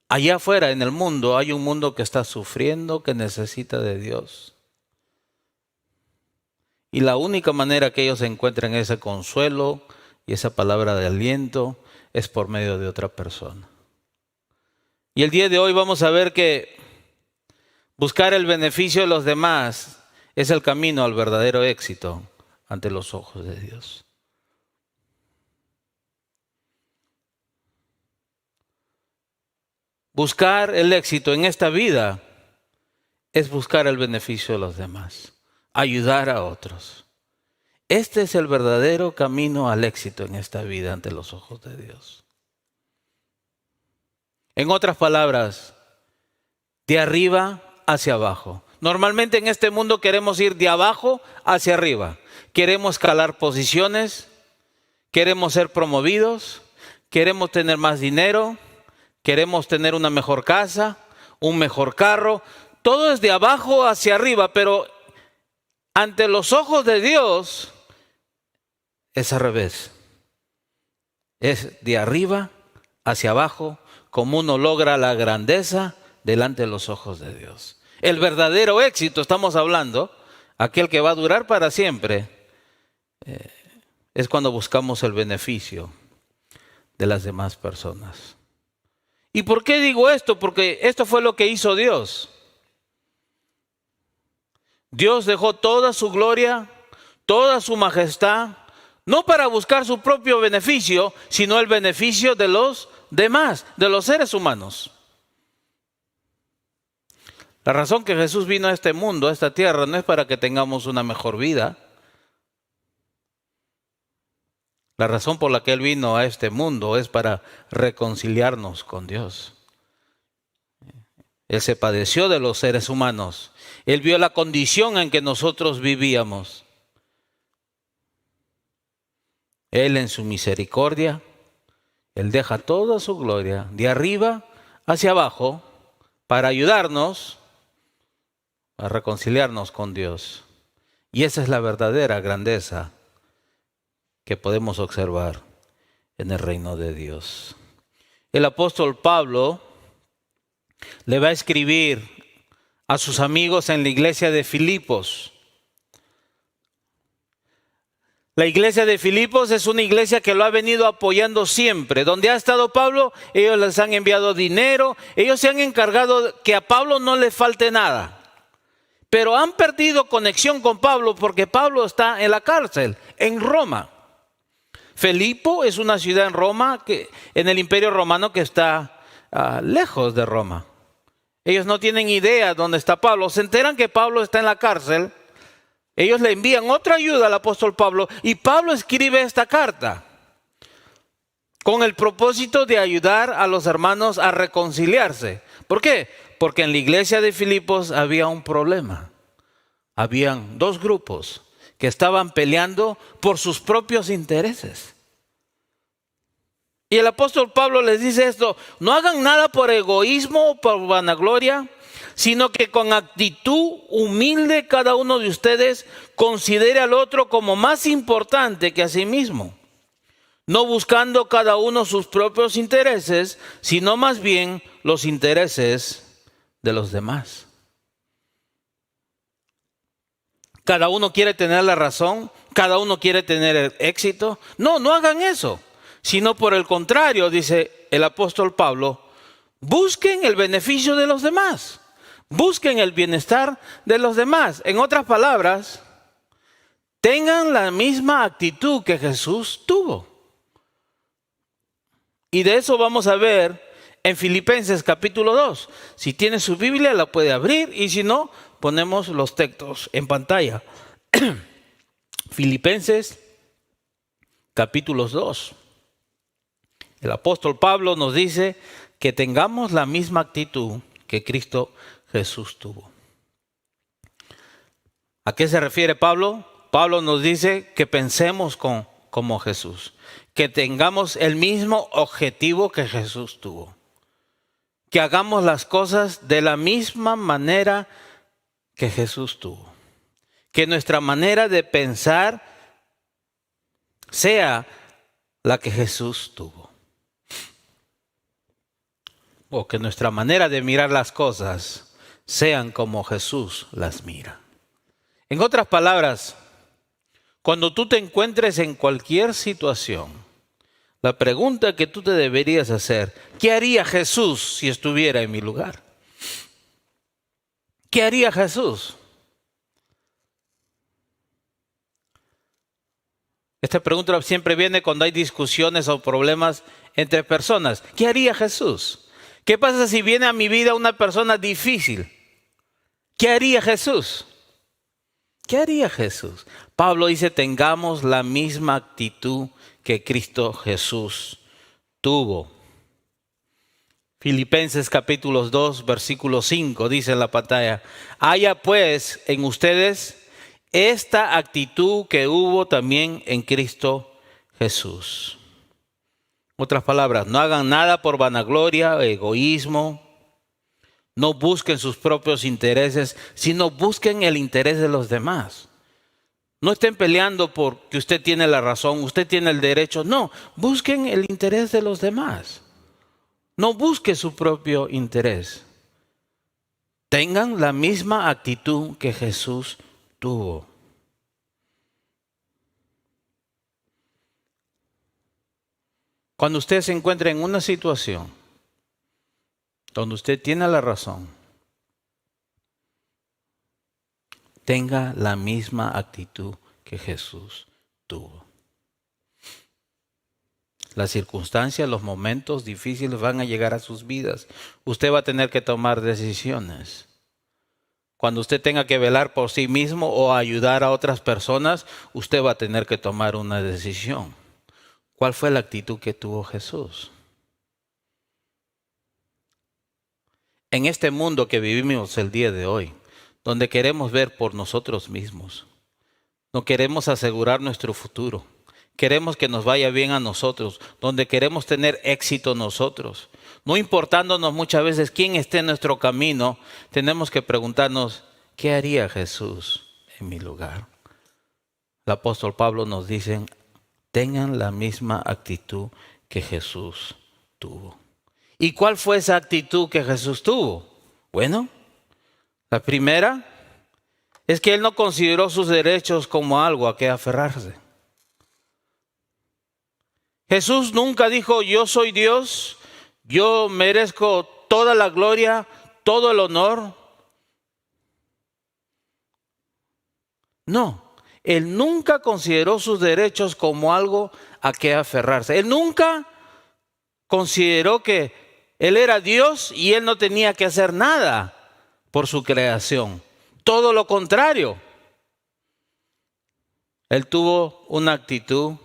Allá afuera en el mundo hay un mundo que está sufriendo, que necesita de Dios. Y la única manera que ellos encuentren ese consuelo y esa palabra de aliento es por medio de otra persona. Y el día de hoy vamos a ver que buscar el beneficio de los demás es el camino al verdadero éxito ante los ojos de Dios. Buscar el éxito en esta vida es buscar el beneficio de los demás, ayudar a otros. Este es el verdadero camino al éxito en esta vida ante los ojos de Dios. En otras palabras, de arriba hacia abajo. Normalmente en este mundo queremos ir de abajo hacia arriba. Queremos escalar posiciones, queremos ser promovidos, queremos tener más dinero, queremos tener una mejor casa, un mejor carro. Todo es de abajo hacia arriba, pero ante los ojos de Dios es al revés. Es de arriba hacia abajo, como uno logra la grandeza delante de los ojos de Dios. El verdadero éxito, estamos hablando, aquel que va a durar para siempre, es cuando buscamos el beneficio de las demás personas. ¿Y por qué digo esto? Porque esto fue lo que hizo Dios. Dios dejó toda su gloria, toda su majestad, no para buscar su propio beneficio, sino el beneficio de los demás, de los seres humanos. La razón que Jesús vino a este mundo, a esta tierra, no es para que tengamos una mejor vida. La razón por la que Él vino a este mundo es para reconciliarnos con Dios. Él se padeció de los seres humanos. Él vio la condición en que nosotros vivíamos. Él en su misericordia, Él deja toda su gloria de arriba hacia abajo para ayudarnos a reconciliarnos con Dios. Y esa es la verdadera grandeza que podemos observar en el reino de Dios. El apóstol Pablo le va a escribir a sus amigos en la iglesia de Filipos. La iglesia de Filipos es una iglesia que lo ha venido apoyando siempre. Donde ha estado Pablo, ellos les han enviado dinero, ellos se han encargado que a Pablo no le falte nada. Pero han perdido conexión con Pablo porque Pablo está en la cárcel, en Roma. Filipo es una ciudad en Roma, en el Imperio Romano, que está lejos de Roma. Ellos no tienen idea dónde está Pablo. Se enteran que Pablo está en la cárcel. Ellos le envían otra ayuda al apóstol Pablo y Pablo escribe esta carta con el propósito de ayudar a los hermanos a reconciliarse. ¿Por qué? Porque en la iglesia de Filipos había un problema. Habían dos grupos que estaban peleando por sus propios intereses. Y el apóstol Pablo les dice esto: no hagan nada por egoísmo o por vanagloria, sino que con actitud humilde cada uno de ustedes considere al otro como más importante que a sí mismo, no buscando cada uno sus propios intereses, sino más bien los intereses de los demás. Cada uno quiere tener la razón, cada uno quiere tener el éxito. No, no hagan eso, sino por el contrario, dice el apóstol Pablo, busquen el beneficio de los demás. Busquen el bienestar de los demás. En otras palabras, tengan la misma actitud que Jesús tuvo. Y de eso vamos a ver en Filipenses capítulo 2. Si tiene su Biblia la puede abrir y si no, ponemos los textos en pantalla. Filipenses capítulo 2. El apóstol Pablo nos dice que tengamos la misma actitud que Cristo Jesús tuvo. ¿A qué se refiere Pablo? Pablo nos dice que pensemos como Jesús, que tengamos el mismo objetivo que Jesús tuvo, que hagamos las cosas de la misma manera que Jesús tuvo, que nuestra manera de pensar sea la que Jesús tuvo. o que nuestra manera de mirar las cosas sean como Jesús las mira. En otras palabras, cuando tú te encuentres en cualquier situación, la pregunta que tú te deberías hacer: ¿qué haría Jesús si estuviera en mi lugar? ¿Qué haría Jesús? Esta pregunta siempre viene cuando hay discusiones o problemas entre personas. ¿Qué haría Jesús? ¿Qué pasa si viene a mi vida una persona difícil? ¿Qué haría Jesús? ¿Qué haría Jesús? Pablo dice: tengamos la misma actitud que Cristo Jesús tuvo. Filipenses capítulo 2, versículo 5 dice en la pantalla: haya pues en ustedes esta actitud que hubo también en Cristo Jesús. Otras palabras, no hagan nada por vanagloria, egoísmo. No busquen sus propios intereses, sino busquen el interés de los demás. No estén peleando porque usted tiene la razón, usted tiene el derecho. No, busquen el interés de los demás. No busque su propio interés. Tengan la misma actitud que Jesús tuvo. Cuando usted se encuentra en una situación donde usted tiene la razón, tenga la misma actitud que Jesús tuvo. Las circunstancias, los momentos difíciles van a llegar a sus vidas. Usted va a tener que tomar decisiones. Cuando usted tenga que velar por sí mismo o ayudar a otras personas, usted va a tener que tomar una decisión. ¿Cuál fue la actitud que tuvo Jesús? En este mundo que vivimos el día de hoy, donde queremos ver por nosotros mismos, no queremos asegurar nuestro futuro, queremos que nos vaya bien a nosotros, donde queremos tener éxito nosotros, no importándonos muchas veces quién esté en nuestro camino, tenemos que preguntarnos: ¿qué haría Jesús en mi lugar? El apóstol Pablo nos dice: tengan la misma actitud que Jesús tuvo. ¿Y cuál fue esa actitud que Jesús tuvo? Bueno, la primera es que Él no consideró sus derechos como algo a que aferrarse. Jesús nunca dijo: yo soy Dios, yo merezco toda la gloria, todo el honor. No, Él nunca consideró sus derechos como algo a que aferrarse. Él nunca consideró que Él era Dios y Él no tenía que hacer nada por su creación. Todo lo contrario. Él tuvo una actitud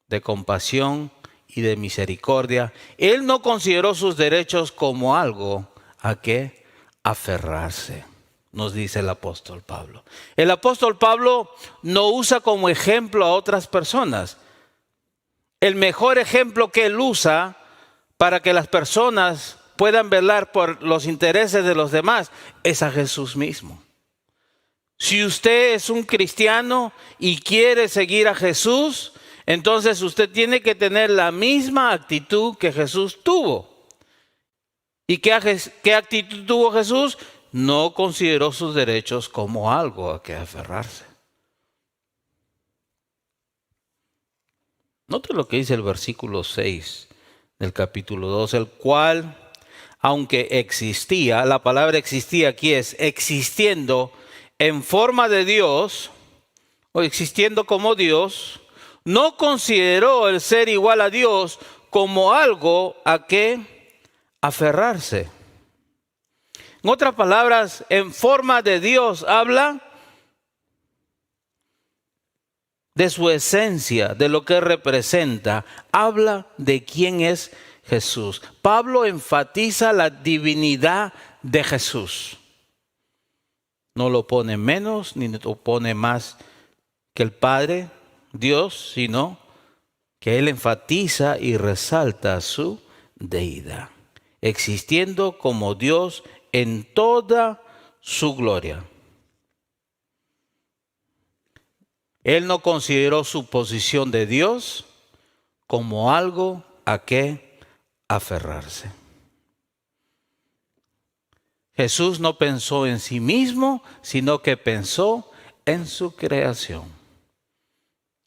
de compasión y de misericordia. Él no consideró sus derechos como algo a que aferrarse, nos dice el apóstol Pablo. El apóstol Pablo no usa como ejemplo a otras personas. El mejor ejemplo que él usa para que las personas puedan velar por los intereses de los demás es a Jesús mismo. Si usted es un cristiano y quiere seguir a Jesús, entonces usted tiene que tener la misma actitud que Jesús tuvo. ¿Y qué actitud tuvo Jesús? No consideró sus derechos como algo a que aferrarse. Note lo que dice el versículo 6 del capítulo 2, el cual, aunque existía, la palabra existía aquí es existiendo en forma de Dios, o existiendo como Dios, no consideró el ser igual a Dios como algo a que aferrarse. En otras palabras, en forma de Dios habla de su esencia, de lo que representa, habla de quién es Jesús. Pablo enfatiza la divinidad de Jesús. No lo pone menos ni lo pone más que el Padre, Dios, sino que él enfatiza y resalta su deidad, existiendo como Dios en toda su gloria. Él no consideró su posición de Dios como algo a que aferrarse. Jesús no pensó en sí mismo, sino que pensó en su creación.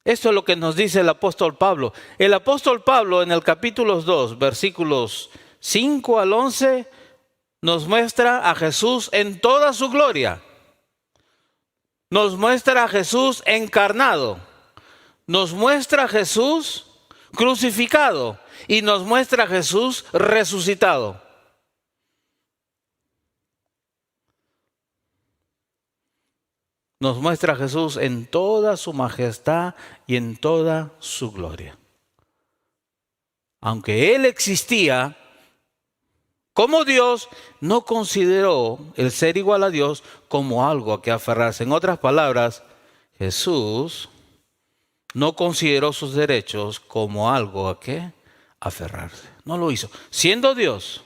Esto es lo que nos dice el apóstol Pablo. El apóstol Pablo en el capítulo 2, versículos 5 al 11, nos muestra a Jesús en toda su gloria. Nos muestra a Jesús encarnado. Nos muestra a Jesús crucificado. Y nos muestra a Jesús resucitado. Nos muestra a Jesús en toda su majestad y en toda su gloria. Aunque Él existía como Dios, no consideró el ser igual a Dios como algo a que aferrarse. En otras palabras, Jesús no consideró sus derechos como algo a que aferrarse. No lo hizo. Siendo Dios,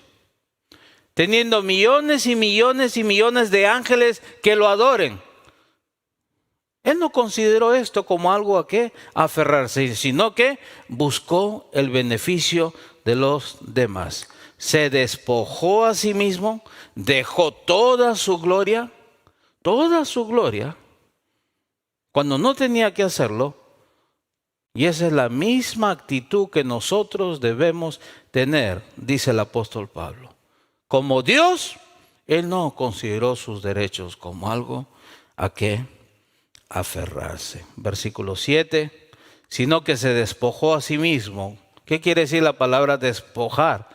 teniendo millones y millones y millones de ángeles que lo adoren, Él no consideró esto como algo a que aferrarse, sino que buscó el beneficio de los demás. Se despojó a sí mismo, dejó toda su gloria, cuando no tenía que hacerlo. Y esa es la misma actitud que nosotros debemos tener, dice el apóstol Pablo. Como Dios, Él no consideró sus derechos como algo a que aferrarse. Versículo 7, sino que se despojó a sí mismo. ¿Qué quiere decir la palabra despojar?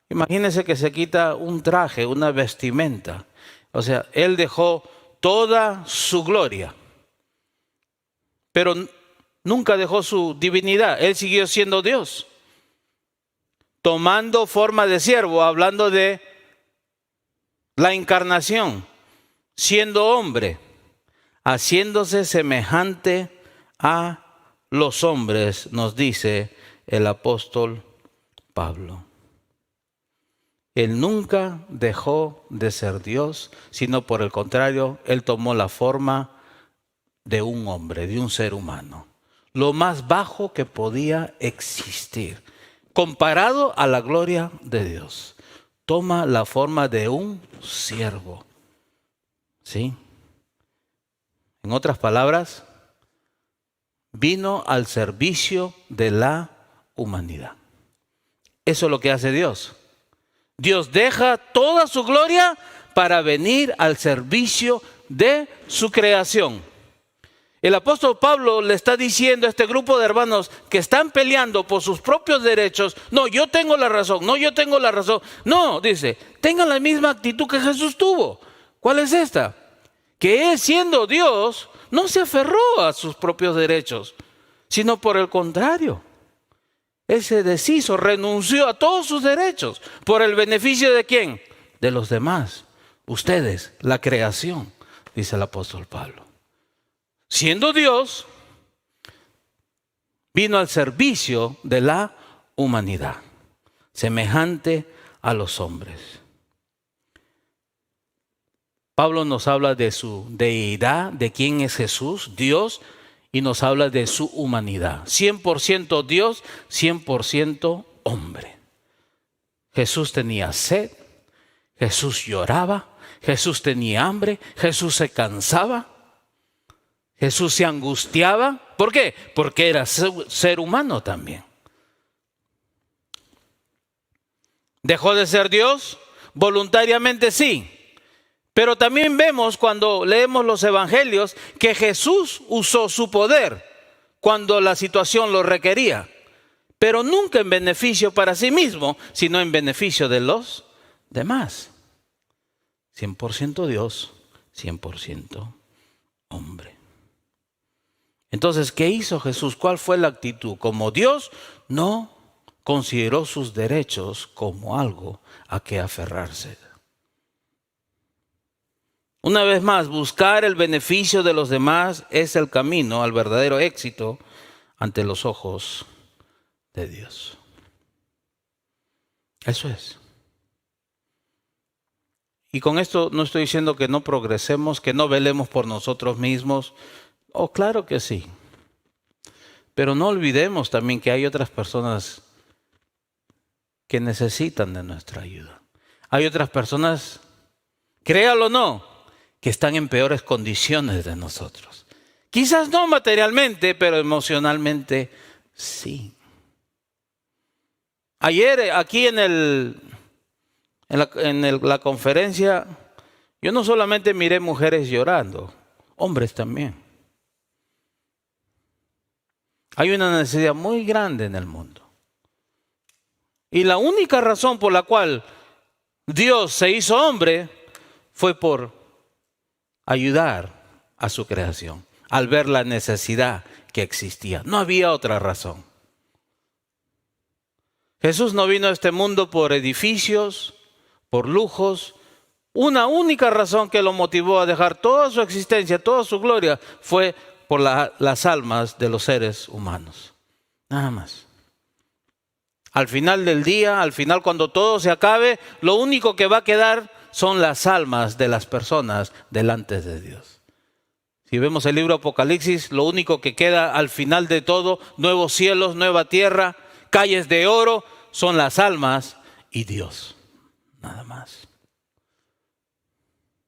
Imagínense que se quita un traje, una vestimenta. O sea, Él dejó toda su gloria, pero nunca dejó su divinidad. Él siguió siendo Dios, tomando forma de siervo, hablando de la encarnación, siendo hombre, haciéndose semejante a los hombres, nos dice el apóstol Pablo. Él nunca dejó de ser Dios, sino por el contrario, Él tomó la forma de un hombre, de un ser humano. Lo más bajo que podía existir, comparado a la gloria de Dios. Toma la forma de un siervo. ¿Sí? En otras palabras, vino al servicio de la humanidad. Eso es lo que hace Dios. Dios deja toda su gloria para venir al servicio de su creación. El apóstol Pablo le está diciendo a este grupo de hermanos que están peleando por sus propios derechos: no, yo tengo la razón, no, yo tengo la razón. No, dice, tengan la misma actitud que Jesús tuvo. ¿Cuál es esta? Que Él, siendo Dios, no se aferró a sus propios derechos, sino por el contrario. Él se deshizo, renunció a todos sus derechos. ¿Por el beneficio de quién? De los demás. Ustedes, la creación, dice el apóstol Pablo. Siendo Dios, vino al servicio de la humanidad, semejante a los hombres. Pablo nos habla de su deidad, de quién es Jesús, Dios, y nos habla de su humanidad. 100% Dios, 100% hombre. Jesús tenía sed, Jesús lloraba, Jesús tenía hambre, Jesús se cansaba, Jesús se angustiaba. ¿Por qué? Porque era ser humano también. ¿Dejó de ser Dios? Voluntariamente sí. Pero también vemos cuando leemos los evangelios que Jesús usó su poder cuando la situación lo requería, pero nunca en beneficio para sí mismo, sino en beneficio de los demás. 100% Dios, 100% hombre. Entonces, ¿qué hizo Jesús? ¿Cuál fue la actitud? Como Dios, no consideró sus derechos como algo a que aferrarse. Una vez más, buscar el beneficio de los demás es el camino al verdadero éxito ante los ojos de Dios. Eso es. Y con esto no estoy diciendo que no progresemos, que no velemos por nosotros mismos. Oh, claro que sí. Pero no olvidemos también que hay otras personas que necesitan de nuestra ayuda. Hay otras personas créalo o no, que están en peores condiciones de nosotros. Quizás no materialmente, pero emocionalmente sí. Ayer aquí en la conferencia, yo no solamente miré mujeres llorando, hombres también. Hay una necesidad muy grande en el mundo. Y la única razón por la cual Dios se hizo hombre fue por ayudar a su creación, al ver la necesidad que existía. No había otra razón. Jesús no vino a este mundo por edificios, por lujos. Una única razón que lo motivó a dejar toda su existencia, toda su gloria, fue por las almas de los seres humanos. Nada más. Al final del día, al final cuando todo se acabe, lo único que va a quedar son las almas de las personas delante de Dios. Si vemos el libro Apocalipsis, lo único que queda al final de todo, nuevos cielos, nueva tierra, calles de oro, son las almas y Dios. Nada más.